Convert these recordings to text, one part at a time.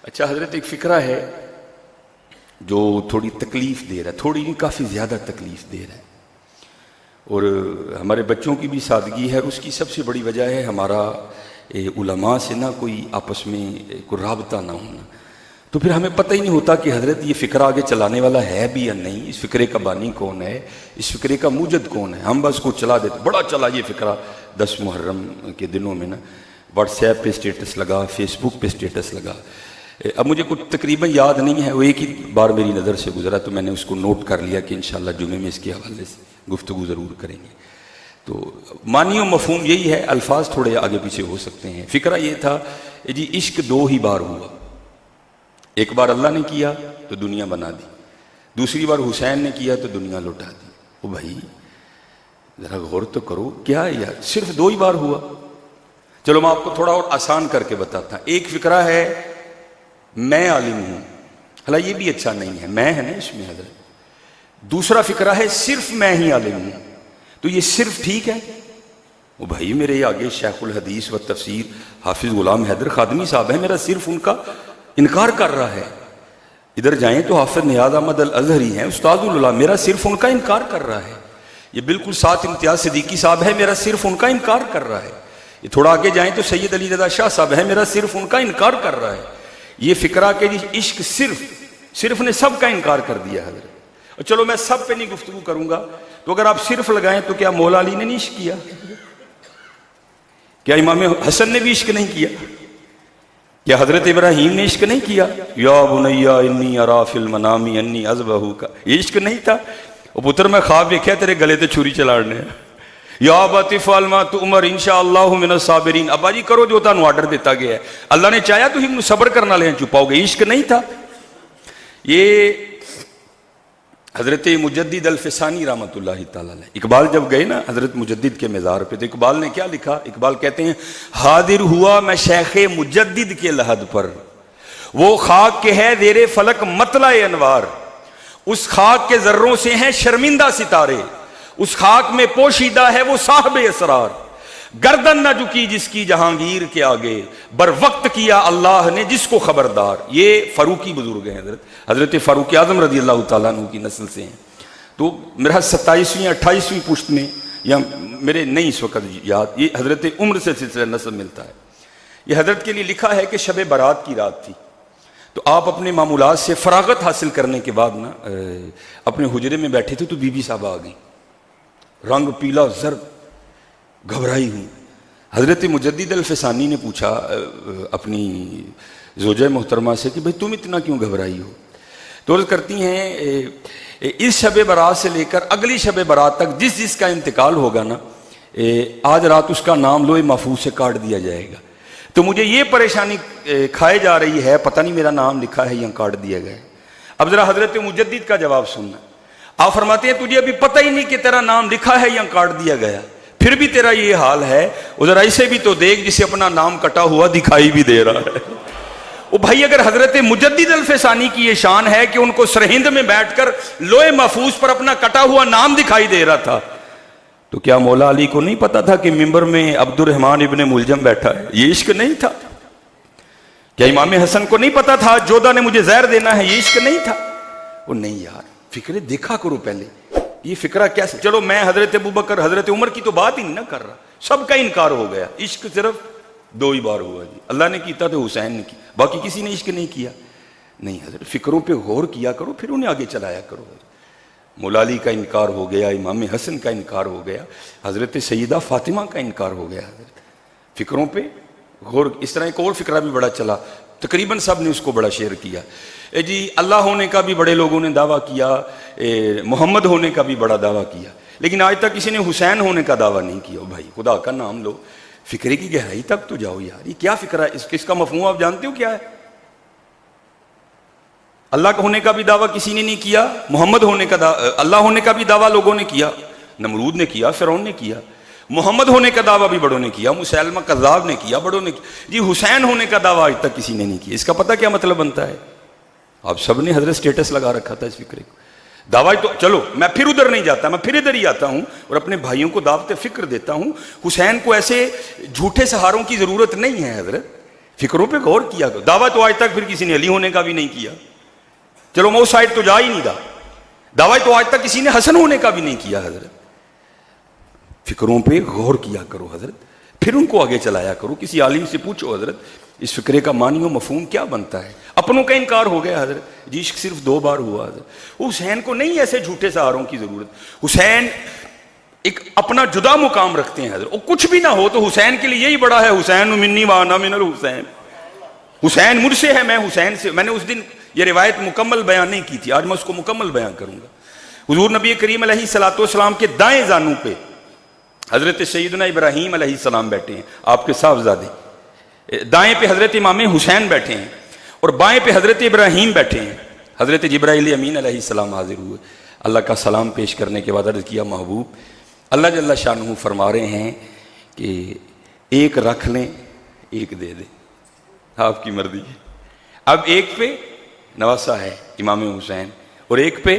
اچھا حضرت، ایک فکرہ ہے جو تھوڑی تکلیف دے رہا ہے، تھوڑی نہیں کافی زیادہ تکلیف دے رہا ہے، اور ہمارے بچوں کی بھی سادگی ہے، اس کی سب سے بڑی وجہ ہے ہمارا علماء سے نہ کوئی آپس میں کوئی رابطہ نہ ہونا. تو پھر ہمیں پتہ ہی نہیں ہوتا کہ حضرت یہ فکرہ آگے چلانے والا ہے بھی یا نہیں، اس فکرے کا بانی کون ہے، اس فکرے کا موجد کون ہے. ہم بس کو چلا دیتے، بڑا چلا یہ فکرہ 10 محرم کے دنوں میں نا، واٹس ایپ پہ اسٹیٹس لگا، فیس بک پہ اسٹیٹس لگا. اب مجھے کچھ تقریباً یاد نہیں ہے، وہ ایک ہی بار میری نظر سے گزرا تو میں نے اس کو نوٹ کر لیا کہ انشاءاللہ جمعے میں اس کے حوالے سے گفتگو ضرور کریں گے. تو معنی و مفہوم یہی ہے، الفاظ تھوڑے آگے پیچھے ہو سکتے ہیں. فکرہ یہ تھا جی عشق 2 ہی بار ہوا، ایک بار اللہ نے کیا تو دنیا بنا دی، دوسری بار حسین نے کیا تو دنیا لوٹا دی. او بھائی ذرا غور تو کرو، کیا یار صرف 2 ہی بار ہوا؟ چلو میں آپ کو تھوڑا اور آسان کر کے بتاتا ہوں. ایک فکرہ ہے میں عالم ہوں، حالانکہ یہ بھی اچھا نہیں ہے، میں ہے نا اس میں حضرت. دوسرا فکرہ ہے صرف میں ہی عالم ہوں، تو یہ صرف ٹھیک ہے؟ وہ بھائی میرے آگے شیخ الحدیث و تفسیر حافظ غلام حیدر خادمی صاحب ہیں، میرا صرف ان کا انکار کر رہا ہے. ادھر جائیں تو حافظ نیاز احمد الازہری ہیں، استاد العلماء، میرا صرف ان کا انکار کر رہا ہے. یہ بالکل ساتھ امتیاز صدیقی صاحب ہے، میرا صرف ان کا انکار کر رہا ہے. یہ تھوڑا آگے جائیں تو سید علی رضا شاہ صاحب ہیں، میرا صرف ان کا انکار کر رہا ہے. یہ فکرہ کہ عشق صرف نے سب کا انکار کر دیا حضرت. اور چلو میں سب پہ نہیں گفتگو کروں گا، تو اگر آپ صرف لگائیں تو کیا مولا علی نے نہیں عشق کیا؟ کیا امام حسن نے بھی عشق نہیں کیا؟ کیا حضرت ابراہیم نے عشق نہیں کیا؟ یا بنیا انی ارا فی المنام انی اذبحک، یہ عشق نہیں تھا؟ او پتر میں خواب دیکھا تیرے گلے تے چھری چلاڑنے ہیں. یا ابت افعل ما تؤمر انشاءاللہ من الصابرین، ابا جی کرو جو تانوں آرڈر دیتا گیا ہے، اللہ نے چاہیا تو ہم صبر کرنا لیں چھپاؤ گے. عشق نہیں تھا. یہ حضرت مجدد الفسانی رحمۃ اللہ تعالی علیہ، اقبال جب گئے نا حضرت مجدد کے مزار پہ، تو اقبال نے کیا لکھا؟ اقبال کہتے ہیں حاضر ہوا میں شیخ مجدد کے لحد پر، وہ خاک کے ہے زیر فلک مطلع انوار، اس خاک کے ذروں سے ہیں شرمندہ ستارے، اس خاک میں پوشیدہ ہے وہ صاحب اسرار، گردن نہ جھکی جس کی جہانگیر کے آگے، بر وقت کیا اللہ نے جس کو خبردار. یہ فاروقی بزرگ ہیں حضرت فاروق اعظم رضی اللہ تعالیٰ عنہ کی نسل سے ہیں. تو میرا 27ویں 28ویں پشت میں، یا میرے نہیں اس وقت یاد، یہ حضرت عمر سے سلسلہ نسب ملتا ہے. یہ حضرت کے لیے لکھا ہے کہ شب برات کی رات تھی، تو آپ اپنے معمولات سے فراغت حاصل کرنے کے بعد نا اپنے حجرے میں بیٹھے تھے، تو بی بی صاحبہ آ گئی، رنگ پیلا زرد، گھبرائی ہوئی. حضرت مجدد الفسانی نے پوچھا اپنی زوجہ محترمہ سے کہ بھئی تم اتنا کیوں گھبرائی ہو؟ تو عرض کرتی ہیں اس شب برات سے لے کر اگلی شب برات تک جس کا انتقال ہوگا نا، آج رات اس کا نام لوح محفوظ سے کاٹ دیا جائے گا. تو مجھے یہ پریشانی کھائے جا رہی ہے، پتہ نہیں میرا نام لکھا ہے یا کاٹ دیا گیا ہے. اب ذرا حضرت مجدد کا جواب سننا. آپ فرماتے ہیں تجھے ابھی پتہ ہی نہیں کہ تیرا نام لکھا ہے یا کاٹ دیا گیا، پھر بھی تیرا یہ حال ہے. ادھر ایسے بھی تو دیکھ جسے اپنا نام کٹا ہوا دکھائی بھی دے رہا ہے. وہ بھائی اگر حضرت مجدد الفسانی کی یہ شان ہے کہ ان کو سرہند میں بیٹھ کر لوح محفوظ پر اپنا کٹا ہوا نام دکھائی دے رہا تھا، تو کیا مولا علی کو نہیں پتا تھا کہ ممبر میں عبد الرحمن ابن ملجم بیٹھا ہے؟ یہ عشق نہیں تھا. کیا امام حسن کو نہیں پتا تھا جودہ نے مجھے زہر دینا ہے؟ یہ عشق نہیں تھا. وہ نہیں یار، فکرے دیکھا کرو پہلے. یہ فکرہ کیسے؟ چلو میں حضرت ابوبکر حضرت عمر کی تو بات ہی نہیں نہ کر رہا، سب کا انکار ہو گیا. عشق صرف 2 ہی بار ہوا جی، اللہ نے کیتا تو حسین نے کی، باقی کسی نے عشق نہیں کیا. نہیں حضرت، فکروں پہ غور کیا کرو، پھر انہیں آگے چلایا کرو. مولا علی کا انکار ہو گیا، امام حسن کا انکار ہو گیا، حضرت سیدہ فاطمہ کا انکار ہو گیا. حضرت فکروں پہ غور. اس طرح ایک اور فکرہ بھی بڑا چلا، تقریباً سب نے اس کو بڑا شیئر کیا. جی اللہ ہونے کا بھی بڑے لوگوں نے دعویٰ کیا، محمد ہونے کا بھی بڑا دعویٰ کیا، لیکن آج تک کسی نے حسین ہونے کا دعویٰ نہیں کیا. بھائی خدا کا نام لو، فکرے کی گہرائی تک تو جاؤ یار. یہ کیا فکرہ ہے؟ اس کا مفہوم آپ جانتے ہو کیا ہے؟ اللہ کا ہونے کا بھی دعویٰ کسی نے نہیں کیا، محمد ہونے کا اللہ ہونے کا بھی دعویٰ لوگوں نے کیا، نمرود نے کیا، فرعون نے کیا. محمد ہونے کا دعویٰ بھی بڑوں نے کیا، مسیلمہ کذاب نے کیا، بڑوں نے کیا. جی حسین ہونے کا دعویٰ آج تک کسی نے نہیں کیا. اس کا پتہ کیا مطلب بنتا ہے؟ آپ سب نے حضرت سٹیٹس لگا رکھا تھا اس فکرے کو. دعویٰ تو چلو میں پھر ادھر نہیں جاتا، میں پھر ادھر ہی آتا ہوں اور اپنے بھائیوں کو دعوت فکر دیتا ہوں. حسین کو ایسے جھوٹے سہاروں کی ضرورت نہیں ہے حضرت. فکروں پہ غور کیا کرو. دعویٰ تو آج تک پھر کسی نے علی ہونے کا بھی نہیں کیا. چلو میں اس سائڈ تو جا ہی نہیں رہا. دعویٰ تو آج تک کسی نے حسن ہونے کا بھی نہیں کیا. حضرت فکروں پہ غور کیا کرو حضرت, پھر ان کو آگے چلایا کرو. کسی عالم سے پوچھو حضرت اس فکرے کا معنی و مفہوم کیا بنتا ہے. اپنوں کا انکار ہو گیا حضرت, جی عشق صرف 2 بار ہوا حضرت. حسین کو نہیں ایسے جھوٹے سہاروں کی ضرورت. حسین ایک اپنا جدا مقام رکھتے ہیں حضرت. وہ کچھ بھی نہ ہو تو حسین کے لیے یہی بڑا ہے, حسین منی وانا من الحسین, حسین مجھ سے ہے میں حسین سے. میں نے اس دن یہ روایت مکمل بیان نہیں کی تھی, آج میں اس کو مکمل بیان کروں گا. حضور نبی کریم علیہ الصلوۃ والسلام کے دائیں زانوں پہ حضرت سیدنا ابراہیم علیہ السلام بیٹھے ہیں, آپ کے صاحبزادے. دائیں پہ حضرت امام حسین بیٹھے ہیں اور بائیں پہ حضرت ابراہیم بیٹھے ہیں. حضرت جبرائیل امین علیہ السلام حاضر ہوئے. اللہ کا سلام پیش کرنے کے بعد عرض کیا محبوب اللہ جل شانہ فرما رہے ہیں کہ ایک رکھ لیں ایک دے دیں, آپ کی مرضی ہے. اب ایک پہ نواسہ ہے امام حسین اور ایک پہ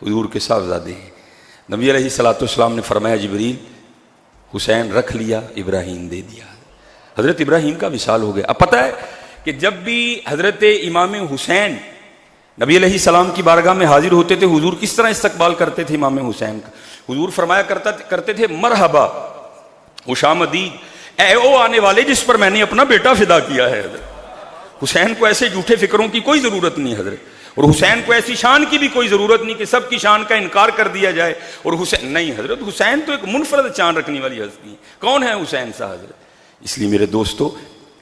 حضور کے صاحبزادے ہیں. نبی علیہ الصلوۃ والسلام نے فرمایا جبریل حسین رکھ لیا, ابراہیم دے دیا. حضرت ابراہیم کا وصال ہو گیا. اب پتہ ہے کہ جب بھی حضرت امام حسین نبی علیہ السلام کی بارگاہ میں حاضر ہوتے تھے, حضور کس طرح استقبال کرتے تھے امام حسین کا. حضور فرمایا کرتے تھے مرحبا خوش آمدید اے او آنے والے جس پر میں نے اپنا بیٹا فدا کیا ہے. حضرت حسین کو ایسے جھوٹے فکروں کی کوئی ضرورت نہیں حضرت, اور حسین کو ایسی شان کی بھی کوئی ضرورت نہیں کہ سب کی شان کا انکار کر دیا جائے. اور حسین نہیں حضرت, حسین تو ایک منفرد شان رکھنے والی ہستی ہے. کون ہے حسین صاحب حضرت. اس لیے میرے دوستو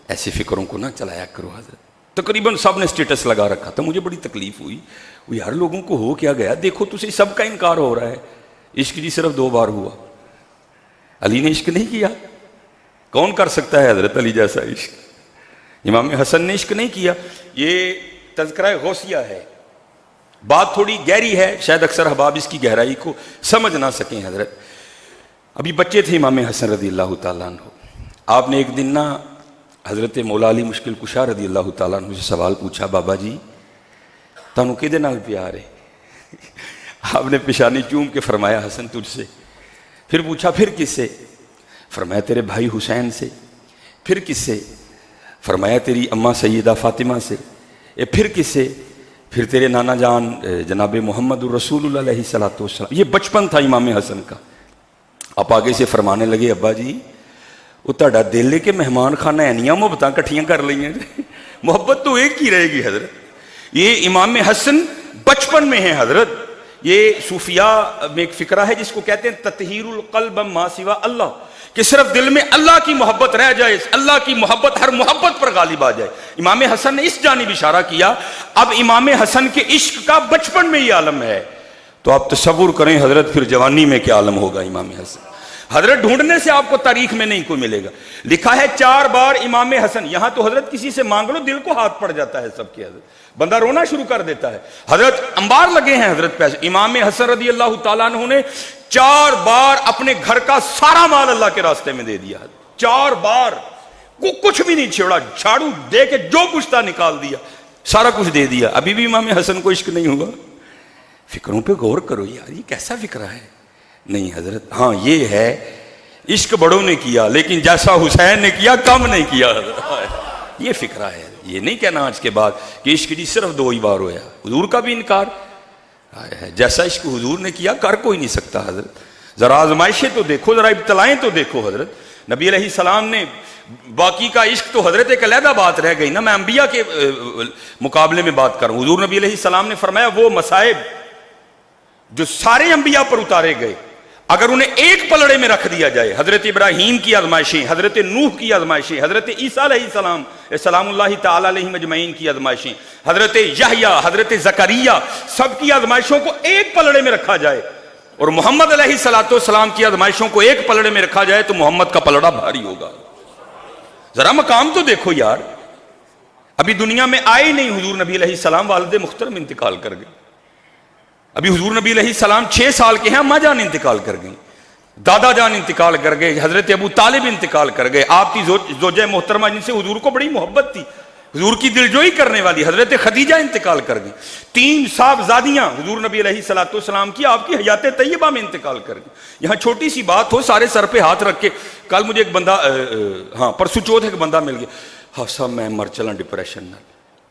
ایسے فکروں کو نہ چلایا کرو حضرت. تقریباً سب نے سٹیٹس لگا رکھا تھا, مجھے بڑی تکلیف ہوئی. وہ یار لوگوں کو ہو کیا گیا, دیکھو تجھے سب کا انکار ہو رہا ہے. عشق جی صرف 2 بار ہوا. علی نے عشق نہیں کیا, کون کر سکتا ہے حضرت علی جیسا عشق. امام حسن نے عشق نہیں کیا. یہ تذکرہ غوثیہ ہے, بات تھوڑی گہری ہے, شاید اکثر احباب اس کی گہرائی کو سمجھ نہ سکیں حضرت. ابھی بچے تھے امام حسن رضی اللہ تعالیٰ عنہ. آپ نے ایک دن نا حضرت مولا علی مشکل کشا رضی اللہ تعالیٰ عنہ سے سوال پوچھا, بابا جی تانوں کدے نال پیار ہے. آپ نے پیشانی چوم کے فرمایا حسن تجھ سے. پھر پوچھا پھر کس سے, فرمایا تیرے بھائی حسین سے. پھر کس سے, فرمایا تیری اماں سیدہ فاطمہ سے. پھر کس سے, پھر تیرے نانا جان جناب محمد الرسول اللہ علیہ الصلوۃ والسلام. یہ بچپن تھا امام حسن کا. آپ آگے سے فرمانے لگے ابا جی وہ تہاڈا دل ہے کہ مہمان خانہ اینیاں محبتاں کٹھیاں کر لئیں, محبت تو ایک ہی رہے گی حضرت. یہ امام حسن بچپن میں ہے حضرت. یہ صوفیاء میں ایک فکرہ ہے جس کو کہتے ہیں تطہیر القلب ما سوا اللہ, کہ صرف دل میں اللہ کی محبت رہ جائے, اللہ کی محبت ہر محبت پر غالب آ جائے. امام حسن نے اس جانب اشارہ کیا. اب امام حسن کے عشق کا بچپن میں یہ عالم ہے, تو آپ تصور کریں حضرت پھر جوانی میں کیا عالم ہوگا امام حسن. حضرت ڈھونڈنے سے آپ کو تاریخ میں نہیں کوئی ملے گا. لکھا ہے 4 بار امام حسن, یہاں تو حضرت کسی سے مانگ لو دل کو ہاتھ پڑ جاتا ہے سب کے, حضرت بندہ رونا شروع کر دیتا ہے. حضرت انبار لگے ہیں حضرت پیسے. امام حسن رضی اللہ تعالیٰ عنہ نے 4 بار اپنے گھر کا سارا مال اللہ کے راستے میں دے دیا. 4 بار کچھ بھی نہیں چھوڑا, جھاڑو دے کے جو کچھ تھا نکال دیا, سارا کچھ دے دیا. ابھی بھی امام حسن کو عشق نہیں ہوا. فکروں پہ غور کرو یار, یہ کیسا فکرہ ہے. نہیں حضرت, ہاں یہ ہے عشق بڑوں نے کیا لیکن جیسا حسین نے کیا کم نہیں کیا حضرت. یہ فکرہ ہے. یہ نہیں کہنا آج کے بعد کہ عشق جی صرف 2 ہی بار ہوا. حضور کا بھی انکار ہے, جیسا عشق حضور نے کیا کر کوئی نہیں سکتا حضرت. ذرا آزمائشیں تو دیکھو, ذرا ابتلائیں تو دیکھو حضرت. نبی علیہ السلام نے باقی کا عشق تو حضرت ایک علیحدہ بات رہ گئی نا, میں انبیاء کے مقابلے میں بات کروں. حضور نبی علیہ السلام نے فرمایا وہ مصائب جو سارے انبیاء پر اتارے گئے اگر انہیں ایک پلڑے میں رکھ دیا جائے, حضرت ابراہیم کی آزمائشیں, حضرت نوح کی آزمائشیں, حضرت عیسیٰ علیہ السلام سلام اللہ تعالی علیہ مجمعین کی آزمائشیں, حضرت یحییٰ, حضرت زکریا, سب کی آزمائشوں کو ایک پلڑے میں رکھا جائے اور محمد علیہ الصلوۃ والسلام کی آزمائشوں کو ایک پلڑے میں رکھا جائے تو محمد کا پلڑا بھاری ہوگا. ذرا مقام تو دیکھو یار. ابھی دنیا میں آئے نہیں حضور نبی علیہ السلام, والد محترم انتقال کر گئے. ابھی حضور نبی علیہ السلام 6 سال کے ہیں, اماں جان انتقال کر گئی, دادا جان انتقال کر گئے, حضرت ابو طالب انتقال کر گئے. آپ کی زوجہ محترمہ جن سے حضور کو بڑی محبت تھی, حضور کی دلجوئی کرنے والی حضرت خدیجہ انتقال کر گئی. 3 صاحبزادیاں حضور نبی علیہ الصلوۃ والسلام کی آپ کی حیات طیبہ میں انتقال کر گئی. یہاں چھوٹی سی بات ہو, سارے سر پہ ہاتھ رکھ کے, کل مجھے ایک بندہ, ہاں پرسوں چوتھ ایک بندہ مل گیا, حفصہ میں مر چلا ڈپریشن نال.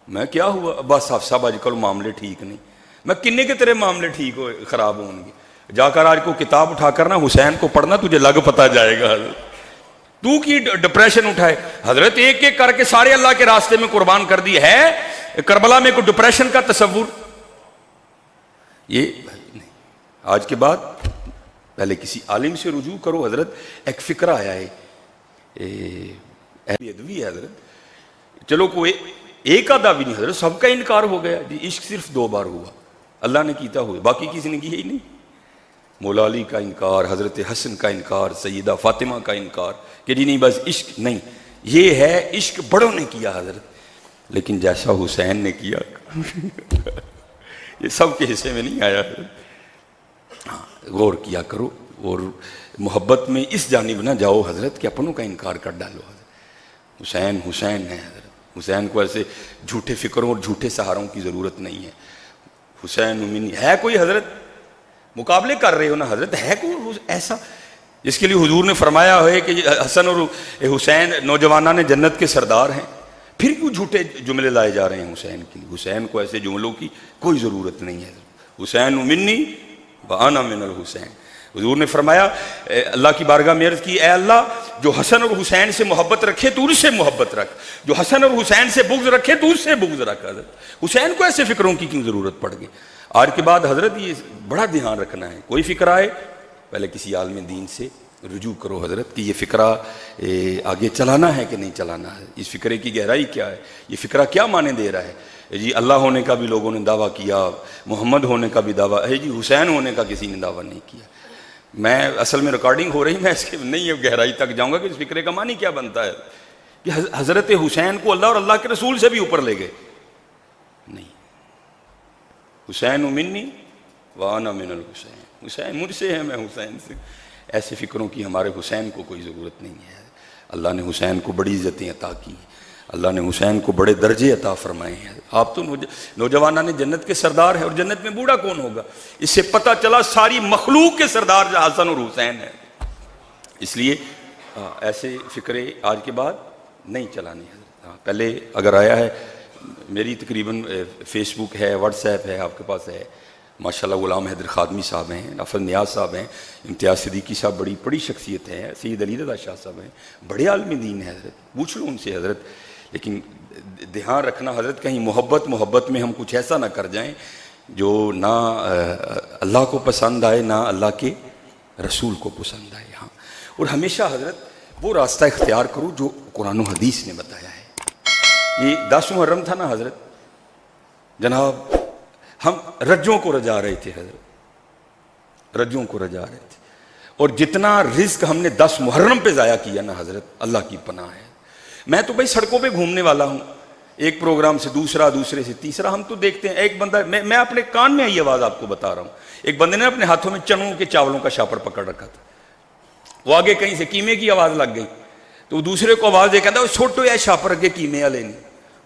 میں کیا ہوا؟ بس حفصہ آج کل معاملے ٹھیک نہیں. میں کنے کے تیرے معاملے ٹھیک ہو خراب ہوں گے؟ جا کر آج کو کتاب اٹھا کر نا حسین کو پڑھنا، تجھے لگ پتا جائے گا. تو کی ڈپریشن اٹھائے؟ حضرت ایک ایک کر کے سارے اللہ کے راستے میں قربان کر دی ہے. کربلا میں کوئی ڈپریشن کا تصور یہ نہیں. آج کے بعد پہلے کسی عالم سے رجوع کرو. حضرت ایک فکرہ آیا ہے ادوی ہے حضرت، چلو کوئی ایک آدھا بھی نہیں حضرت، سب کا انکار ہو گیا جی. عشق صرف 2 بار ہوا، اللہ نے کیتا ہوئے، باقی کسی نے کیا ہی نہیں. مولا علی کا انکار، حضرت حسن کا انکار، سیدہ فاطمہ کا انکار کہ جی نہیں بس عشق نہیں. یہ ہے عشق بڑوں نے کیا حضرت، لیکن جیسا حسین نے کیا یہ سب کے حصے میں نہیں آیا. غور کیا کرو اور محبت میں اس جانب نہ جاؤ حضرت کہ اپنوں کا انکار کر ڈالو. حضرت حسین حسین ہے حضرت. حسین کو ایسے جھوٹے فکروں اور جھوٹے سہاروں کی ضرورت نہیں ہے. حسین امین ہے کوئی حضرت مقابلے کر رہے ہو نا حضرت، ہے کوئی ایسا جس کے لیے حضور نے فرمایا ہے کہ حسن اور حسین نوجوانان جنت کے سردار ہیں؟ پھر کیوں جھوٹے جملے لائے جا رہے ہیں حسین کے لیے؟ حسین کو ایسے جملوں کی کوئی ضرورت نہیں ہے. حسین منی وانا من الحسین. حضور نے فرمایا اللہ کی بارگاہ میں عرض کی، اے اللہ جو حسن اور حسین سے محبت رکھے تو اس سے محبت رکھ، جو حسن اور حسین سے بغض رکھے تو اس سے بغض رکھ. حضرت حسین کو ایسے فکروں کی کیوں ضرورت پڑ گئی؟ آج کے بعد حضرت یہ بڑا دھیان رکھنا ہے. کوئی فکر آئے پہلے کسی عالم دین سے رجوع کرو حضرت کہ یہ فکرہ آگے چلانا ہے کہ نہیں چلانا ہے، اس فکرے کی گہرائی کیا ہے، یہ فکرہ کیا معنی دے رہا ہے. جی اللہ ہونے کا بھی لوگوں نے دعویٰ کیا، محمد ہونے کا بھی دعویٰ ہے، جی حسین ہونے کا کسی نے دعویٰ نہیں کیا. میں اصل میں ریکارڈنگ ہو رہی، میں اس کے نہیں گہرائی تک جاؤں گا کہ اس فکرے کا معنی کیا بنتا ہے کہ حضرت حسین کو اللہ اور اللہ کے رسول سے بھی اوپر لے گئے. نہیں، حسین منی وانا من الحسین، حسین مجھ سے ہے میں حسین سے. ایسے فکروں کی ہمارے حسین کو کوئی ضرورت نہیں ہے. اللہ نے حسین کو بڑی عزتیں عطا کی ہیں، اللہ نے حسین کو بڑے درجے عطا فرمائے ہیں. آپ تو نوجوانان جنت کے سردار ہیں، اور جنت میں بوڑھا کون ہوگا؟ اس سے پتہ چلا ساری مخلوق کے سردار جو حسن اور حسین ہیں. اس لیے ایسے فکرے آج کے بعد نہیں چلانے ہیں. پہلے اگر آیا ہے میری تقریباً فیس بک ہے، واٹس ایپ ہے، آپ کے پاس ہے ماشاءاللہ. غلام حیدر خادمی صاحب ہیں، افضل نیاز صاحب ہیں، امتیاز صدیقی صاحب بڑی بڑی شخصیت ہے، سید علی رضا شاہ صاحب ہیں، بڑے عالم دین ہیں حضرت، پوچھ لو ان سے حضرت. لیکن دھیان رکھنا حضرت کہیں محبت میں ہم کچھ ایسا نہ کر جائیں جو نہ اللہ کو پسند آئے نہ اللہ کے رسول کو پسند آئے. ہاں، اور ہمیشہ حضرت وہ راستہ اختیار کرو جو قرآن و حدیث نے بتایا ہے. یہ 10 محرم تھا نا حضرت، جناب ہم رجوں کو رجا رہے تھے حضرت، رجوں کو رجا رہے تھے، اور جتنا رزق ہم نے 10 محرم پہ ضائع کیا نا حضرت، اللہ کی پناہ ہے. میں تو بھائی سڑکوں پہ گھومنے والا ہوں، ایک پروگرام سے دوسرا، دوسرے سے تیسرا. ہم تو دیکھتے ہیں ایک بندہ، میں اپنے کان میں یہ آواز آپ کو بتا رہا ہوں، ایک بندے نے اپنے ہاتھوں میں چنوں کے چاولوں کا شاپر پکڑ رکھا تھا. وہ آگے کہیں سے قیمے کی آواز لگ گئی تو دوسرے کو آواز دے کہتا ہے چھوٹو یا شاپر کے قیمے والے نہیں.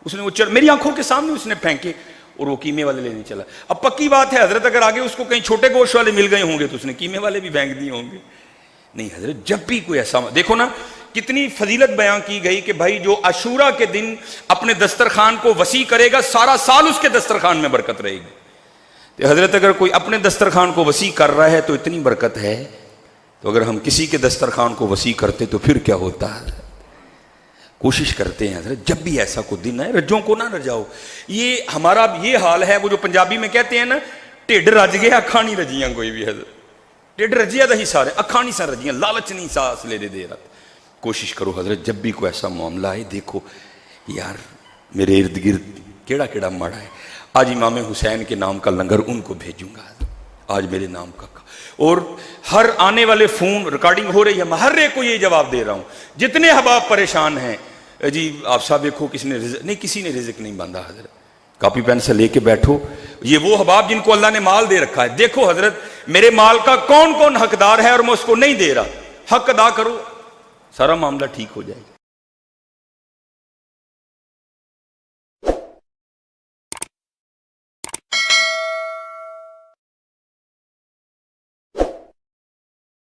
اس نے وہ میری آنکھوں کے سامنے اس نے پھینکے اور وہ قیمے والے لینے چلا. اب پکی بات ہے حضرت اگر آگے اس کو کہیں چھوٹے گوشت والے مل گئے ہوں گے تو اس نے قیمے والے بھی پھینک دیے ہوں گے. نہیں حضرت، جب بھی کوئی ایسا دیکھو نا کتنی فضیلت بیان کی گئی کہ بھائی جو عاشورہ کے دن اپنے دسترخوان کو وسیع کرے گا سارا سال اس کے دسترخوان میں برکت رہے گی. تو حضرت اگر کوئی اپنے دسترخوان کو وسیع کر رہا ہے تو اتنی برکت ہے، تو اگر ہم کسی کے دسترخوان کو وسیع کرتے تو پھر کیا ہوتا ہے. کوشش کرتے ہیں حضرت جب بھی ایسا کوئی دن ہے رجوں کو نہ رجاؤ. یہ ہمارا یہ حال ہے، وہ جو پنجابی میں کہتے ہیں نا ٹھڈ رج گیا اکھاں نہیں رجیاں. کوئی بھی حضرت ٹھڈ رجیا دا ہی سارے اکھاں نہیں سر رجیاں، لالچ نہیں ساس لے دے رہا. کوشش کرو حضرت جب بھی کوئی ایسا معاملہ ہے، دیکھو یار میرے ارد گرد کیڑا کیڑا ماڑا ہے، آج امام حسین کے نام کا لنگر ان کو بھیجوں گا، آج میرے نام کا. اور ہر آنے والے فون ریکارڈنگ ہو رہی ہے، میں ہر ایک کو یہ جواب دے رہا ہوں جتنے احباب پریشان ہیں. جی آپ صاحب دیکھو کسی نے رزق نہیں، کسی نے رزق نہیں باندھا حضرت. کاپی پین سے لے کے بیٹھو، یہ وہ احباب جن کو اللہ نے مال دے رکھا ہے، دیکھو حضرت میرے مال کا کون کون حقدار ہے اور میں اس کو نہیں دے رہا، حق ادا کرو، سارا معاملہ ٹھیک ہو جائے گا.